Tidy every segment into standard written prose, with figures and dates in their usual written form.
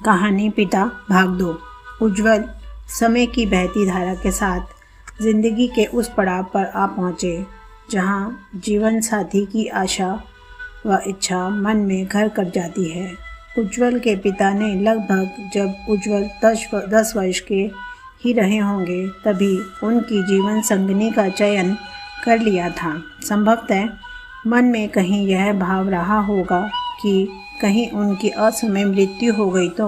कहानी पिता भाग 2। उज्ज्वल समय की बहती धारा के साथ जिंदगी के उस पड़ाव पर आ पहुँचे जहाँ जीवन साथी की आशा व इच्छा मन में घर कर जाती है। उज्ज्वल के पिता ने लगभग जब उज्ज्वल 10 वर्ष के ही रहे होंगे तभी उनकी जीवन संगिनी का चयन कर लिया था। संभवतः मन में कहीं यह भाव रहा होगा कि कहीं उनकी असमय मृत्यु हो गई तो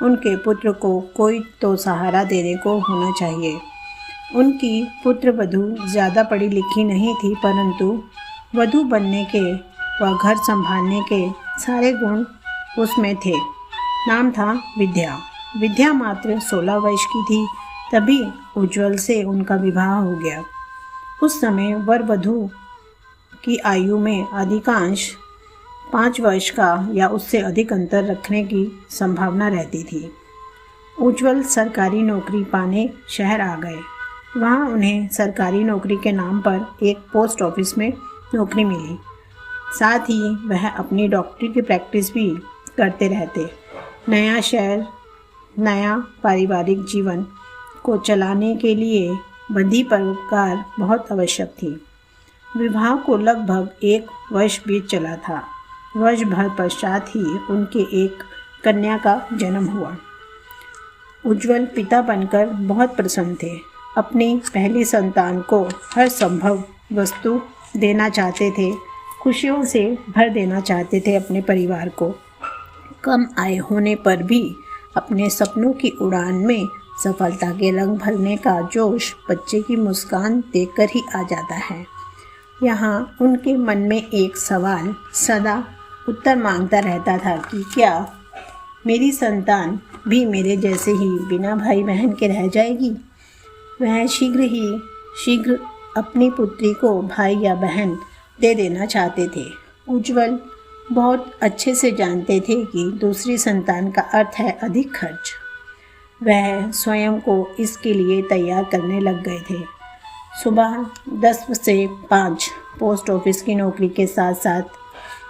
उनके पुत्र को कोई तो सहारा देने को होना चाहिए। उनकी पुत्र वधू ज़्यादा पढ़ी लिखी नहीं थी, परंतु वधू बनने के व घर संभालने के सारे गुण उसमें थे। नाम था विद्या। विद्या मात्र 16 वर्ष की थी तभी उज्ज्वल से उनका विवाह हो गया। उस समय वर वधू की आयु में अधिकांश 5 वर्ष का या उससे अधिक अंतर रखने की संभावना रहती थी। उज्ज्वल सरकारी नौकरी पाने शहर आ गए। वहाँ उन्हें सरकारी नौकरी के नाम पर एक पोस्ट ऑफिस में नौकरी मिली। साथ ही वह अपनी डॉक्टरी की प्रैक्टिस भी करते रहते। नया शहर, नया पारिवारिक जीवन को चलाने के लिए बंधी परोपकार बहुत आवश्यक थी। विवाह को लगभग 1 वर्ष बीत चला था। वर्ष भर पश्चात ही उनके एक कन्या का जन्म हुआ। उज्ज्वल पिता बनकर बहुत प्रसन्न थे। अपनी पहली संतान को हर संभव वस्तु देना चाहते थे, खुशियों से भर देना चाहते थे अपने परिवार को। कम आय होने पर भी अपने सपनों की उड़ान में सफलता के रंग भरने का जोश बच्चे की मुस्कान देखकर ही आ जाता है। यहाँ उनके मन में एक सवाल सदा उत्तर मांगता रहता था कि क्या मेरी संतान भी मेरे जैसे ही बिना भाई बहन के रह जाएगी। वह शीघ्र अपनी पुत्री को भाई या बहन दे देना चाहते थे। उज्ज्वल बहुत अच्छे से जानते थे कि दूसरी संतान का अर्थ है अधिक खर्च। वह स्वयं को इसके लिए तैयार करने लग गए थे। सुबह 10 से 5 पोस्ट ऑफिस की नौकरी के साथ साथ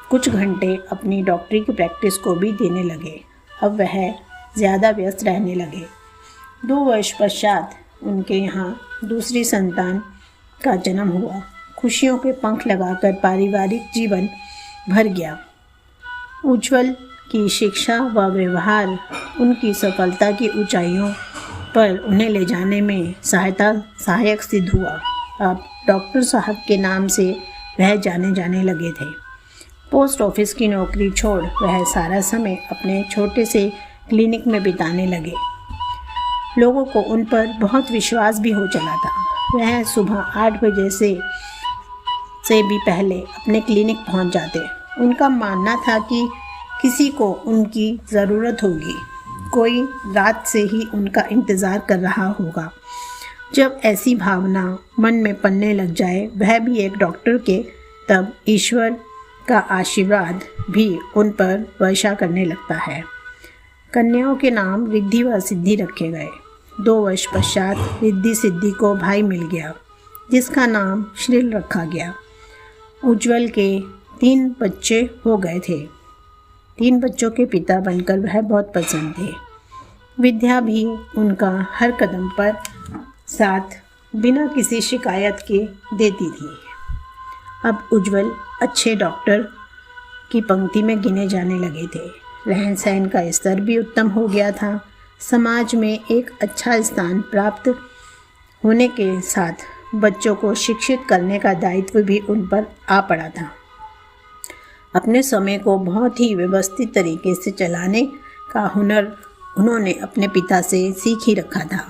कुछ घंटे अपनी डॉक्टरी की प्रैक्टिस को भी देने लगे। अब वह ज़्यादा व्यस्त रहने लगे। 2 वर्ष पश्चात उनके यहाँ दूसरी संतान का जन्म हुआ। खुशियों के पंख लगाकर पारिवारिक जीवन भर गया। उज्ज्वल की शिक्षा व व्यवहार उनकी सफलता की ऊंचाइयों पर उन्हें ले जाने में सहायक सिद्ध हुआ। अब डॉक्टर साहब के नाम से वह जाने लगे थे। पोस्ट ऑफिस की नौकरी छोड़ वह सारा समय अपने छोटे से क्लिनिक में बिताने लगे। लोगों को उन पर बहुत विश्वास भी हो चला था। वह सुबह 8 बजे से भी पहले अपने क्लिनिक पहुंच जाते। उनका मानना था कि किसी को उनकी ज़रूरत होगी, कोई रात से ही उनका इंतज़ार कर रहा होगा। जब ऐसी भावना मन में पलने लग जाए वह भी एक डॉक्टर के, तब ईश्वर का आशीर्वाद भी उन पर वर्षा करने लगता है। कन्याओं के नाम रिद्धि व सिद्धि रखे गए। 2 वर्ष पश्चात रिद्धि सिद्धि को भाई मिल गया जिसका नाम श्रील रखा गया। उज्ज्वल के 3 बच्चे हो गए थे। 3 बच्चों के पिता बनकर वह बहुत प्रसन्न थे। विद्या भी उनका हर कदम पर साथ बिना किसी शिकायत के देती थी। अब उज्ज्वल अच्छे डॉक्टर की पंक्ति में गिने जाने लगे थे। रहन सहन का स्तर भी उत्तम हो गया था। समाज में एक अच्छा स्थान प्राप्त होने के साथ बच्चों को शिक्षित करने का दायित्व भी उन पर आ पड़ा था। अपने समय को बहुत ही व्यवस्थित तरीके से चलाने का हुनर उन्होंने अपने पिता से सीख ही रखा था।